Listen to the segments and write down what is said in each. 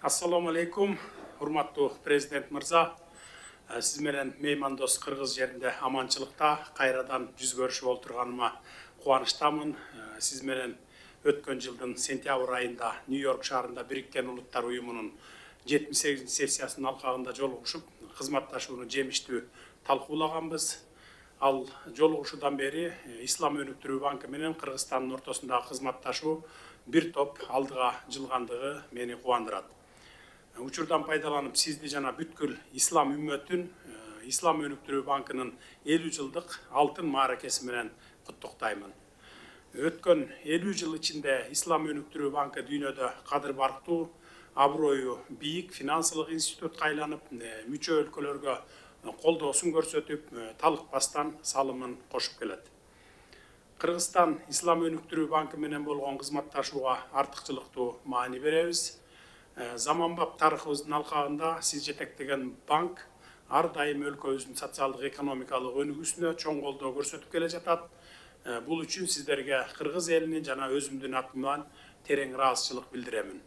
Assalamu alaikum, урматтуу президент мырза. Сиз менен меймандос Кыргыз жеринде аманчылыкта кайрадан жүз көрүшүп отурганыма кубанычтамын. Сиз менен өткөн жылдын сентябрь айында Нью-Йорк шаарында Бириккен Улуттар Уюмунун 78 сессиясынын алкагында жолугушуп, кызматташууну жемиштүү талкуулаганбыз. Ал жолугушуудан бери Ислам өнүктүрүү банкы менен Кыргызстандын ортосундагы кызматташуу бир топ алдыга жылгандыгы мени кубандырат. Учурдан пайдаланып сизди жана бүткүл ислам үммөтүн Ислам өнүктүрүү банкынын 50 жылдык алтын мааракеси менен куттуктаймын. Өткөн 50 жыл ичинде Ислам өнүктүрүү банкы дүйнөдө кадыр барктуу, аброю бийик финансылык институтка айланып, мүчө өлкөлөргө колдоосун көрсөтүп, талыкпастан салымын кошуп келет. Кыргызстан Ислам өнүктүрүү банкы менен болгон кызматташууга артыкчылыктуу маани беребиз. Заманбап тарыхыбыздын алкагында сиз жетектеген банк ар дайым өлкөбүздүн социалдык экономикалык өнүгүүсүнө чоң колдоо көрсөтүп келе жатат. Бул үчүн сиздерге кыргыз элинин жана өзүмдүн атымдан терең ыраазычылык билдиремин.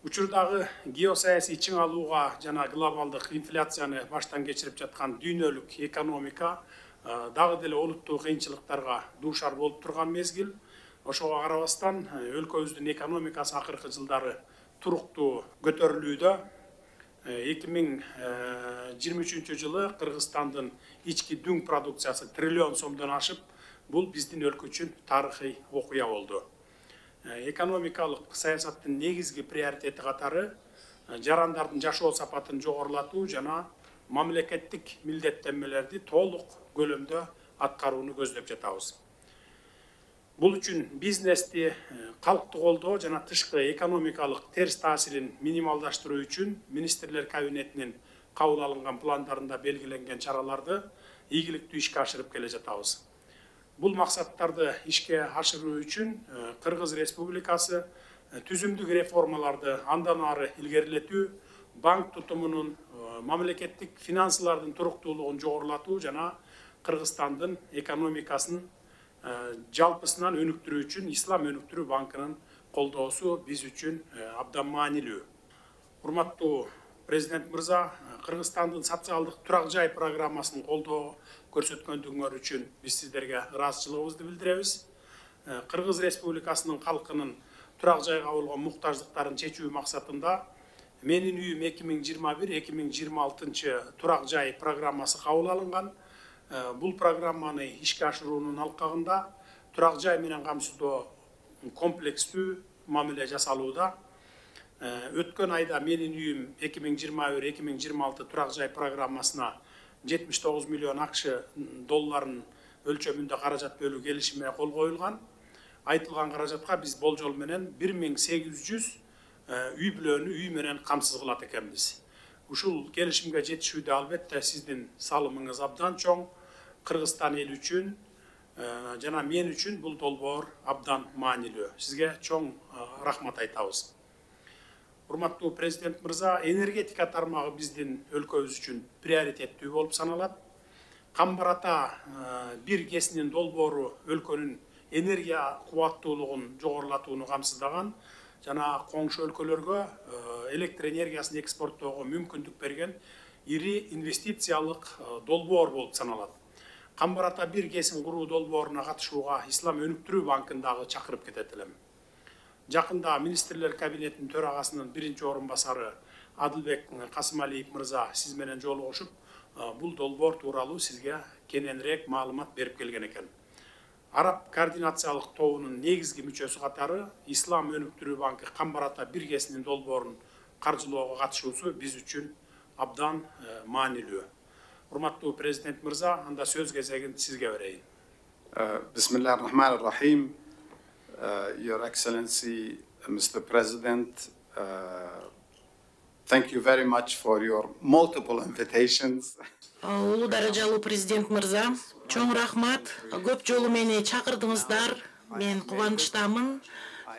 Учурдагы геосаясий чың алууга жана глобалдык инфляцияны баштан кечирип жаткан дүйнөлүк экономика дагы деле олуттуу кыйынчылыктарга дуушар болуп турган мезгил. Ошого карабастан өлкөбүздүн экономикасы акыркы жылдары туруктуу көтөрүлүүдө. 2023 жылы Кыргызстандын ички дүң продукциясы триллион сомдон ашып, бул биздин өлкө үчүн тарыхый окуя болду. Экономикалык саясаттын негизги приоритети катары жарандардын жашоо сапатын жогорулатуу жана мамлекеттик милдеттенмелерди толук көлөмдө аткарууну көздөп жатабыз. Бул үчүн бизнести, калкты колдоо жана тышкы экономикалык терс таасирин минималдаштыруу үчүн министрлер кабинетинин кабыл алынган пландарында белгиленген чараларды ийгиликтүү ишке ашырып келе жатабыз. Бул максаттарды ишке ашыруу үчүн Кыргыз Республикасы түзүмдүк реформаларды андан ары илгерилетүү, банк тутумунун, мамлекеттик финансылардын туруктуулугун жогорулатуу жана Кыргызстандын экономикасын жалпысынан өнүктүрүү үчүн Ислам өнүктүрүү банкынын колдоосу биз үчүн абдан маанилүү. Урматтуу президент мырза, Кыргызстандын социалдык турак жай программасын колдоо көрсөткөндүгүңөр үчүн биз сиздерге ыраазычылыгыбызды билдиребиз. Кыргыз Республикасынын калкынын турак жайга болгон муктаждыктарын чечүү максатында Менин үйүм 2021-2026 турак жай программасы кабыл алынган. Бул программаны ишке ашыруунун алкагында турак жай менен камсыздоо комплекстүү мамиле жасалууда. Өткөн айда Менин үйүм 2021-2026 турак жай программасына 79 миллион акш долларын өлчөмүндө каражат бөлүү келишимине кол коюлган. Айтылган каражатка биз болжол менен 1800 үй бүлөнү үй менен камсыз кылат экенбиз. Ушул келишимге жетишүүдө албетте сиздин салымыңыз абдан чоң. Кыргызстан эл үчүн жана мен үчүн бул долбоор абдан маанилүү. Сизге чоң рахмат айтабыз. Урматтуу президент мырза, энергетика тармагы биздин өлкөбүз үчүн приоритеттүү болуп саналат. Камбар ата бир кесинин долбоору өлкөнүн энергия кубаттуулугун жогорулатууну камсыздаган жана коңшу өлкөлөргө электр энергиясын экспорттоого мүмкүндүк берген ири инвестициялык долбоор болуп саналат. Камбар ата бир кесин куруу долбооруна катышууга Ислам өнүктүрүү банкын дагы чакырып кетет элем. Жакында министрлер кабинетинин төрагасынын биринчи орун басары Адылбек Касымалиев мырза сиз менен жолугушуп, бул долбоор тууралуу сизге кененирээк маалымат берип келген экен. Араб координациялык тобунун негизги мүчөсү катары Ислам өнүктүрүү банкы Камбар ата бир кесинин долбоорун каржылоого катышуусу биз үчүн абдан маанилүү. Урматтуу президент мырза, анда сөз кезегин сизге берейин. Bismillahirrahmanirrahim. Your Excellency, Mr. President, thank you very much for your multiple invitations. Улуу даражалуу президент мырза, чоң рахмат. Көп жолу мени чакырдыңыздар. Мен кубанычтамын.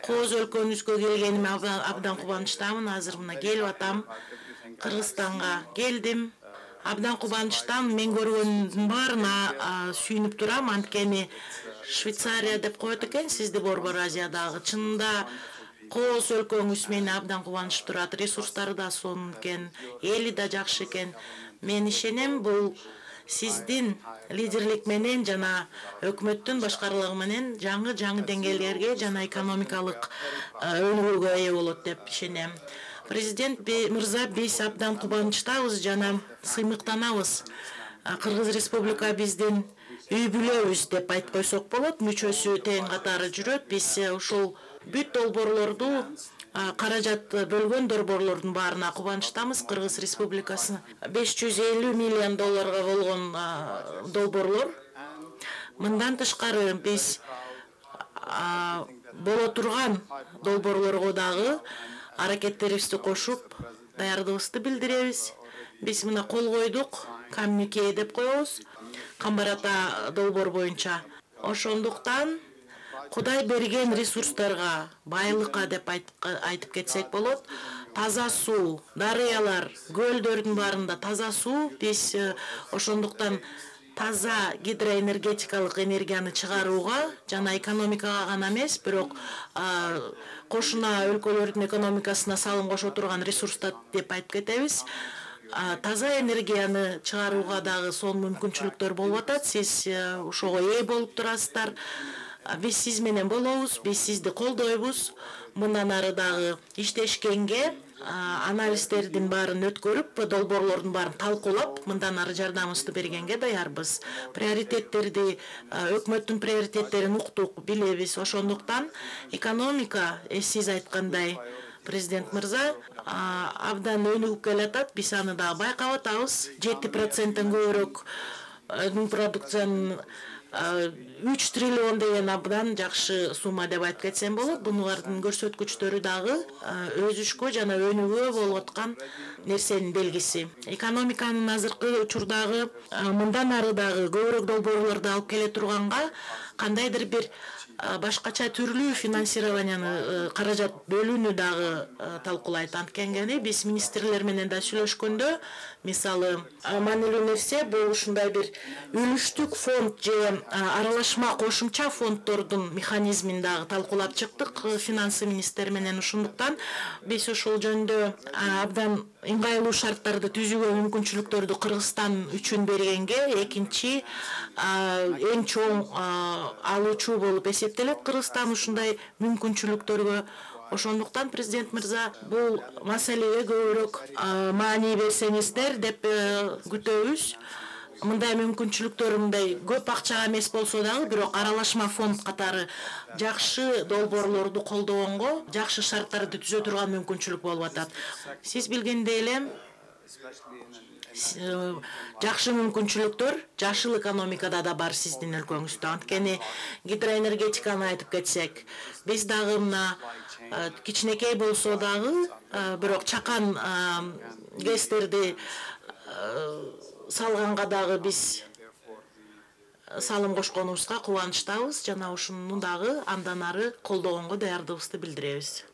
Кооз өлкөбүзгө келгениме абдан кубанычтамын. Азыр мына келип атам. Кыргызстанга келдим. Абдан кубанычтамын. Мен көргөндүн баарына сүйүнүп турам. Анткени Швейцария деп коет экен сизди Борбор Азиядагы. Чынында кооз өлкөңүз мени абдан кубанычтап турат. Ресурстары да сонун экен, эли да жакшы экен. Мен ишенем, бул сиздин лидерлик менен жана өкмөттүн башкарылыгы менен жаңы деңгээлерге жана экономикалык өнүгүүгө ээ болот деп ишенем. Президент мырза, биз абдан кубанычтабыз жана сыймыктанабыз. Кыргыз Республика биздин үй бүлөбүз деп айтып койсок болот. Мүчөсү тең катары жүрөт. Биз ушул бүт долбоорлорду каражат бөлгөн долбоорлордун баарына кубанычтамыз. Кыргыз Республикасы 550 миллион долларга болгон долбоорлор. Мындан тышкары биз боло турган долбоорлорго дагы аракеттерибизди кошуп, даярдыгыбызды билдиребиз. Биз мына кол койдук, коммюнике деп коебуз, Камбар Ата долбоор боюнча. Ошондуктан Кудай берген ресурстарга, байлыкка деп айтып кетсек болот. Таза суу, дарыялар, көлдөрдүн баарында таза суу. Биз ошондуктан таза гидроэнергетикалык энергияны чыгарууга жана экономикага гана эмес, бирок кошуна өлкөлөрдүн экономикасына салым кошо турган ресурстар деп айтып кетебиз. Таза энергияны чыгарууга дагы сонун мүмкүнчүлүктөр болуп атат. Сиз ошого ээ болуп турасыздар. Биз сиз менен болобуз, биз сизди колдойбуз. Мындан ары дагы иштешкенге, анализдердин баарын өткөрүп, долбоорлордун баарын талкуулап, мындан ары жардамыбызды бергенге даярбыз. Приоритеттерди, өкмөттүн приоритеттерин уктук, билебиз. Ошондуктан экономика, сиз айткандай, президент мырза, абдан өнүгүп келатат. Биз аны дагы байкап атабыз. 7%-тен көбүрөөк продукциянын 3 триллион деген абдан жакшы сумма деп айтып кетсем болот. Булардын көрсөткүчтөрү дагы өсүшкө жана өнүгүүгө болуп аткан нерсенин белгиси. Экономиканын азыркы учурдагы мындан ары дагы көбүрөөк долбоорлорду алып келе турганга кандайдыр бир башкача түрлүү финансированияны, каражат бөлүүнү дагы талкуулайт. Анткени биз министрлер менен да сүйлөшкөндө, мисалы, маанилүү нерсе бул ушундай бир үлүштүк фонд же аралашма кошумча фонддордун механизмин дагы талкуулап чыктык финансы министри менен. Ошондуктан биз ушул жөнүндө абдан ыңгайлуу шарттарды түзүүгө мүмкүнчүлүктөрдү Кыргызстан үчүн бергенге, экинчи эң чоң алуучу болуп эсептелет Кыргызстан ушундай мүмкүнчүлүктөргө. Ошондуктан президент мырза, бул маселеге көбүрөөк маани берсеңиздер деп күтөбүз. Мындай мүмкүнчүлүктөр мындай көп акчага эмес болсо дагы, бирок аралашма фонд катары жакшы долбоорлорду колдогонго, жакшы шарттарды түзө турган мүмкүнчүлүк болуп атат. Сиз билгендей эле жакшы мүмкүнчүлүктөр жашыл экономикада да бар сиздин өлкөңүздө. Анткени гидроэнергетиканы айтып кетсек, биз дагы мына кичинекей болсо дагы, бирок чакан гэстерди салганга дагы биз салым кошконубузга кубанычтабыз жана ушуну дагы андан ары колдогонго даярдыгыбызды билдиребиз.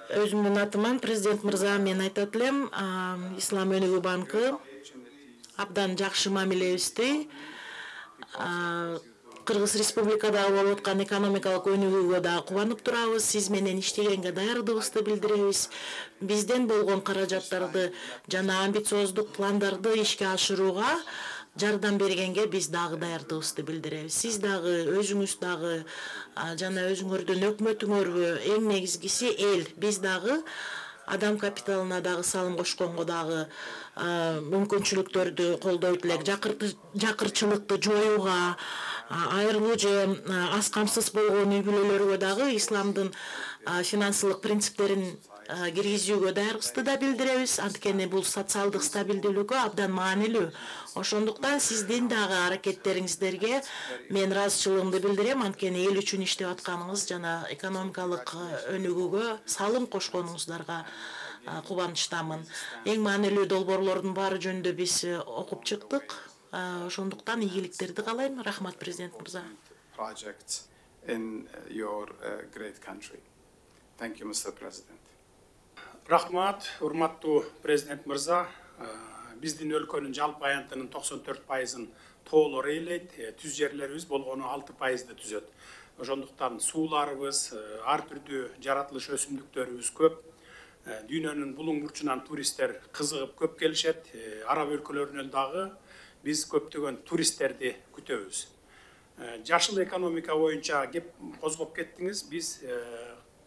Өзүмдүн атыман президент мырза, мен айтат элем, Ислам өнүгүү банкы абдан жакшы мамилебизди Кыргыз Республикадагы болуп аткан экономикалык өнүгүүгө дагы кубанып турабыз. Сиз менен иштегенге даярдыгыбызды билдиребиз. Бизден болгон каражаттарды жана амбициоздук пландарды ишке ашырууга жардам бергенге биз дагы даярдыгыбызды билдиребиз. Сиз дагы, өзүңүз дагы жана өзүңөрдүн өкмөтүңөргө эң негизгиси эл. Биз дагы адам капиталына дагы салым кошконго дагы мүмкүнчүлүктөрдү колдойт элек. Жакырчылыкты жоюуга, айырылуу же аз камсыз болгон үй бүлөлөргө дагы исламдын финансылык принциптерин киргизүүгө даярбызды да билдиребиз. Анткени бул социалдык стабилдүүлүккө абдан маанилүү. Ошондуктан сиздин дагы аракеттериңиздерге мен ыраазычылыгымды билдирем. Анткени эл үчүн иштеп атканыңыз жана экономикалык өнүгүүгө салым кошконуңуздарга кубанычтамын. Эң маанилүү долбоорлордун баары жөнүндө биз окуп чыктык. Ошондуктан ийгиликтерди каалайм. Рахмат, президент мырза. Projects in your great country. Thank you, Mr. President. Рахмат, урматтуу президент мырза. Биздин өлкөнүн жалпы аянтынын 94%-ын тоолор ээлейт. Түз жерлерибиз болгону 6%-ды түзөт. ошондуктан сууларыбыз, ар түрдүү жаратылыш өсүмдүктөрүбүз көп. Дүйнөнүн булуң бурчунан туристтер кызыгып көп келишет. Араб өлкөлөрүнөн дагы биз көптөгөн туристтерди күтөбүз. Жашыл экономика боюнча кеп козгоп кеттиңиз. Биз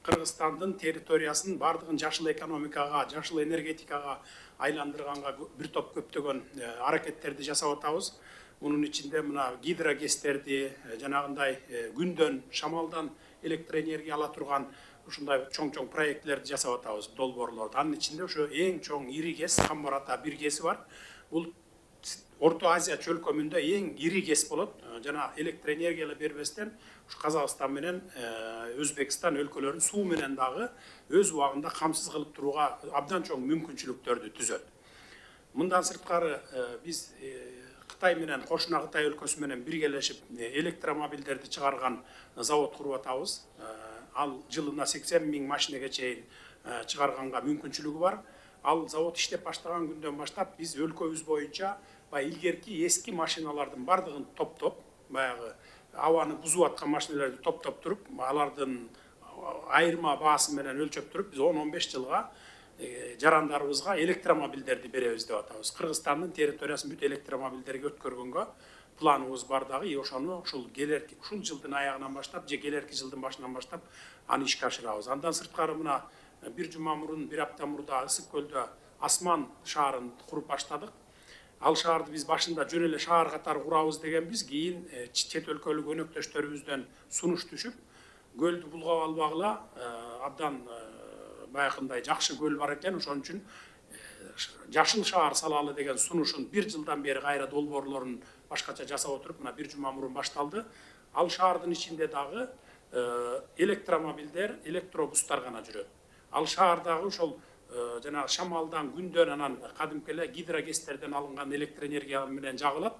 Кыргызстандын территориясын бардыгын жашыл экономикага, жашыл энергетикага айландырганга бир топ көптөгөн аракеттерди жасап атабыз. Мунун ичинде мына гидрогестерди, жанагындай күндөн, шамалдан электроэнергия ала турган ушундай чоң проектлерди жасап атабыз, долбоорлорду. Анын ичинде ошо эң чоң ири кес Камбар Ата бир кеси бар. Бул Орто Азия чөлкөмүндө эң ири кес болот. Жана электроэнергия бербестен Казакстан менен Өзбекстан өлкөлөрүн суу менен дагы өз убагында камсыз кылып турууга абдан чоң мүмкүнчүлүктөрдү түзөт. Мындан сырткары биз Кытай менен, Кошуна Кытай өлкөсү менен биргелешип электромобилдерди чыгарган завод куруп атабыз. Ал жылына 80 000 машинеге чейин чыгарганга мүмкүнчүлүгү бар. Ал завод иштеп баштаган күндөн баштап биз өлкөбүз боюнча илгерки эски машиналардын бардыгын топтоп, баягы абаны бузуп аткан машиналарды топтоп туруп, алардын айырма баасы менен өлчөп туруп, биз 10-15 жылга жарандарыбызга электромобилдерди беребиз деп атабыз. Кыргызстандын территориясын бүт электромобилдерге өткөргөнгө планыбыз бар дагы. Ошону ушул жылдын аягынан баштап, же келерки жылдын башынан баштап аны ишке ашырабыз. Андан сырткары мына бир жума мурун, бир апта мурда Ысык көлдө Асман шаарын куруп баштадык. Ал шаарды биз башында жөн эле шаар катары курабыз дегенбиз. Кийин чет өлкөлүк өнөктөштөрүбүздөн сунуш түшүп, көлдү булгап албагыла, абдан баягындай жакшы көл бар экен. Ошон үчүн жашыл шаар салалы деген сунушун бир жылдан бери кайра долбоорлорун башкача жасап отуруп, мына бир жума мурун башталды. Ал шаардын ичинде дагы электромобилдер, электробустар гана жүрөт. Ал шаардагы ошол жана шамалдан, күндөн, анан кадимки эле гидрогестерден алынган электроэнергия менен жагылат.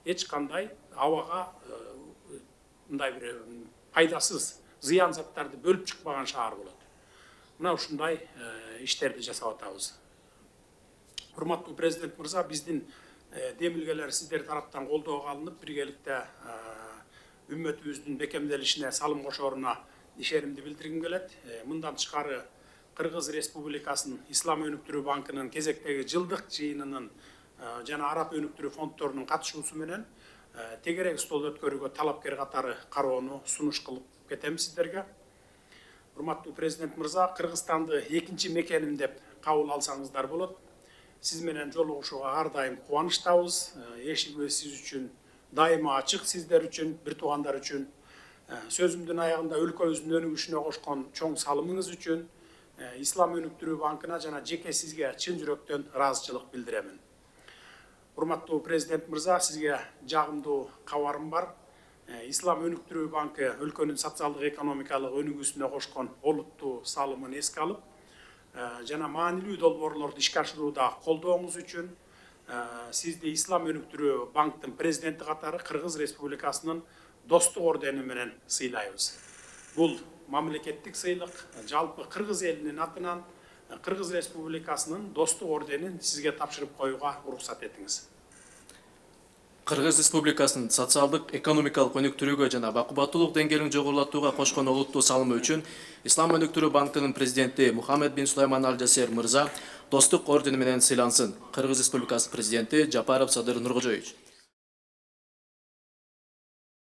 Эч кандай абага мындай бир пайдасыз зыян заттарды бөлүп чыкпаган шаар болот. Мына ушундай иштерди жасап атабыз. Урматтуу президент мырза, биздин демилгелер сиздер тараптан колдоого алынып, биргеликте үммөтүбүздүн бекемделишине, салым кошоруна ишенимди билдиргим келет. Мындан тышкары Кыргыз Республикасынын Ислам өнүктүрүү банкынын кезектеги жылдык жыйынынын жана Араб өнүктүрүү фонддорунун катышуусу менен тегерек стол өткөрүүгө талапкер катары кароону сунуш кылып кетемиз сиздерге. Урматтуу президент мырза, Кыргызстанды экинчи мекеним деп кабыл алсаңыздар болот. Сиз менен жолугушууга ар дайым кубанычтабыз. Эшигибиз сиз үчүн дайыма ачык, сиздер үчүн, бир туугандар үчүн. Сөзүмдүн аягында өлкөбүздүн өнүгүшүнө кошкон чоң салымыңыз үчүн Ислам өнүктүрүү банкына жана жеке сизге чын жүрөктөн ыраазычылык билдиремин. Урматтуу президент мырза, сизге жагымдуу кабарым бар. Ислам өнүктүрүү банкы өлкөнүн социалдык экономикалык өнүгүүсүнө кошкон олуттуу салымын эске алып, жана маанилүү долбоорлорду ишке ашырууда колдооңуз үчүн сизди Ислам өнүктүрүү банктын президенти катары Кыргыз Республикасынын достук ордени менен сыйлайбыз. Бул мамлекеттик сыйлык, жалпы Кыргыз элинин атынан Кыргыз Республикасынын достук орденин сизге тапшырып коюуга уруксат этиңиз. Кыргыз Республикасынын социалдык экономикалык өнүктүрүүгө жана бакубаттуулук деңгээлин жогорулатууга кошкон олуттуу салымы үчүн Ислам өнүктүрүү банкынын президенти Мухаммед бин Сулайман Аль-Жасер мырза достук ордени менен сыйлансын. Кыргыз Республикасынын президенти Жапаров Садыр Нуркожоевич.